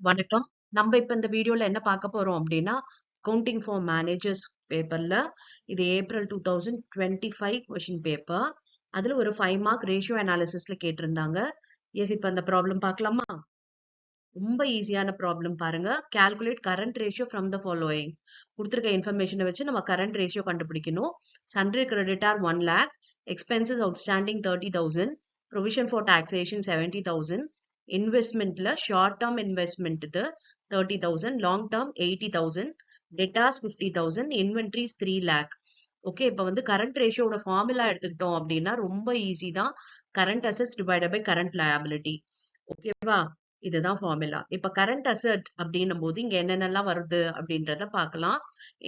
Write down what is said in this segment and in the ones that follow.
வணக்கம். நம்ம இப்ப இந்த வீடியோல என்ன பார்க்க போறோம் அப்படின்னா, அக்கவுண்டிங் ஃபார் மேனேஜர்ஸ் பேப்பர்ல இது ஏப்ரல் 2025 கொஸ்டின் பேப்பர். அதுல ஒரு 5 மார்க் ரேஷியோ அனாலிசிஸ்ல கேட்டிருந்தாங்க. எஸ், இப்ப அந்த ப்ராப்ளம் பார்க்கலாமா? ரொம்ப ஈஸியான ப்ராப்ளம் பாருங்க. Calculate current ratio from the following. கொடுத்திருக்க இன்ஃபர்மேஷனை வச்சு நம்ம கரண்ட் ரேஷியோ கண்டுபிடிக்கணும். Sundry creditor 1 lakh, expenses outstanding 30,000, provision for taxation 70,000, இன்வெஸ்ட்மெண்ட்ல short term investment 30,000, long term 80,000, debtors 50,000, inventories 3 lakh. Okay, இப்ப வந்து கரண்ட் ரேஷியோட ஃபார்முலா எடுத்துக்கிட்டோம் அப்படின்னா ரொம்ப ஈஸி தான். Current assets divided by current liability. ஓகேவா? இதுதான் ஃபார்முலா. இப்ப கரண்ட் அசெட் அப்படின்னும் போது இங்க என்னென்னலாம் வருது அப்படின்றத பார்க்கலாம்.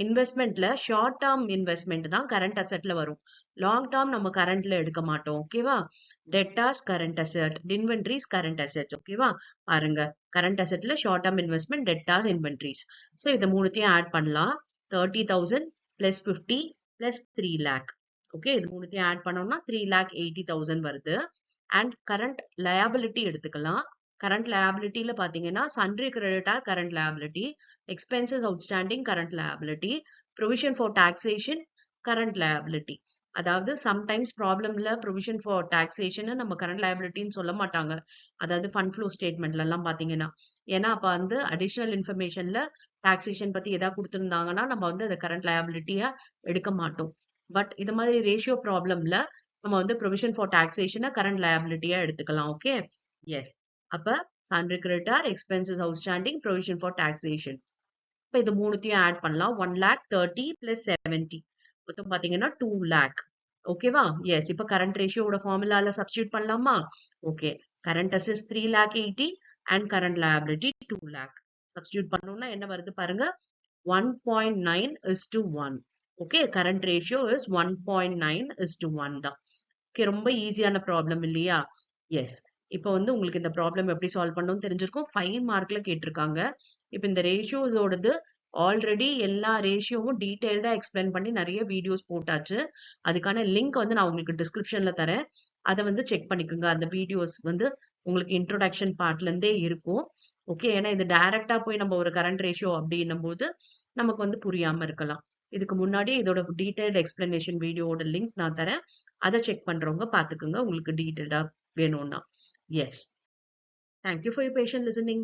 இன்வெஸ்ட்மெண்ட்ல ஷார்ட் டேர்ம் இன்வெஸ்ட்மெண்ட் தான் கரண்ட் அசெட்ல வரும். லாங் டேர்ம் நம்ம கரண்ட்ல எடுக்க மாட்டோம். ஓகேவா? Debtors current asset, inventories current assets. ஓகேவா? பாருங்க, கரண்ட் அசெட்ல short term investment, debtors, inventories. So இது மூணுத்தையும் ஆட் பண்ணலாம். 30,000 பிளஸ் 50 பிளஸ் 3 lakh. ஓகே, இது மூணுத்தையும் ஆட் பண்ணோம்னா 3,80,000 வருது. அண்ட் கரண்ட் லயபிலிட்டி எடுத்துக்கலாம். கரண்ட் லயபிலிட்டில பாத்தீங்கன்னா sundry creditor current liability, expenses outstanding current liability, provision for taxation current liability. அதாவது சம்டைம்ஸ் ப்ராப்ளம்ல ப்ரொவிஷன் ஃபார் டாக்ஸேஷன் நம்ம கரண்ட் லயபிலிட்டின்னு சொல்ல மாட்டாங்க. அதாவது ஃபண்ட் ஃப்ளோ ஸ்டேட்மெண்ட்ல எல்லாம் பாத்தீங்கன்னா, ஏன்னா அப்ப வந்து அடிஷனல் இன்ஃபர்மேஷன்ல டாக்ஸேஷன் பத்தி ஏதாவது கொடுத்திருந்தாங்கன்னா நம்ம வந்து அதை கரண்ட் லயபிலிட்டியா எடுக்க மாட்டோம். பட் இது மாதிரி ரேஷியோ ப்ராப்ளம்ல நம்ம வந்து ப்ரொவிஷன் ஃபார் டாக்ஸேஷனை கரண்ட் லயபிலிட்டியா எடுத்துக்கலாம். Okay, yes. அப்ப sundry creditor, expenses outstanding, provision for taxation. இப்ப இது மூணுத்தையும் ஆட் பண்ணலாம். 1,30,000 பிளஸ் 70 மொத்தம் பாத்தீங்கன்னா 2 lakh. ஓகேவா? எஸ். இப்ப கரண்ட் ரேஷியோட ஃபார்முலால சப்ஸ்டியூட் பண்ணலாமா? Okay, current assets 3,80,000 and current liability 2 lakh. Substitute பண்ணோம்னா என்ன வருது பாருங்க, 1.9 is to 1. Okay, current ratio is 1.9 is to 1 தான். ஓகே, ரொம்ப ஈஸியான ப்ராப்ளம் இல்லையா? எஸ். இப்ப வந்து உங்களுக்கு இந்த ப்ராப்ளம் எப்படி சால்வ் பண்ணணும்னு தெரிஞ்சிருக்கும். 5 மார்க்ல கேட்டிருக்காங்க. இப்ப இந்த ரேஷியோஸோடது ஆல்ரெடி எல்லா ரேஷியோவும் டீடைல்டா எக்ஸ்பிளைன் பண்ணி நிறைய வீடியோஸ் போட்டாச்சு. அதுக்கான லிங்க் வந்து நான் உங்களுக்கு டிஸ்கிரிப்ஷன்ல தரேன். அதை வந்து செக் பண்ணிக்கோங்க. அந்த வீடியோஸ் வந்து உங்களுக்கு இன்ட்ரோடக்ஷன் பார்ட்ல இருந்தே இருக்கும். ஓகே, ஏன்னா இது டைரக்டா போய் நம்ம ஒரு கரண்ட் ரேஷியோ அப்படின்னும் போது நமக்கு வந்து புரியாம இருக்கலாம். இதுக்கு முன்னாடி இதோட டீடைல்டு எக்ஸ்பிளனேஷன் வீடியோட லிங்க் நான் தரேன். அதை செக் பண்றவங்க பாத்துக்கோங்க உங்களுக்கு டீடைல்டா வேணும்னா. Yes. Thank you for your patient listening.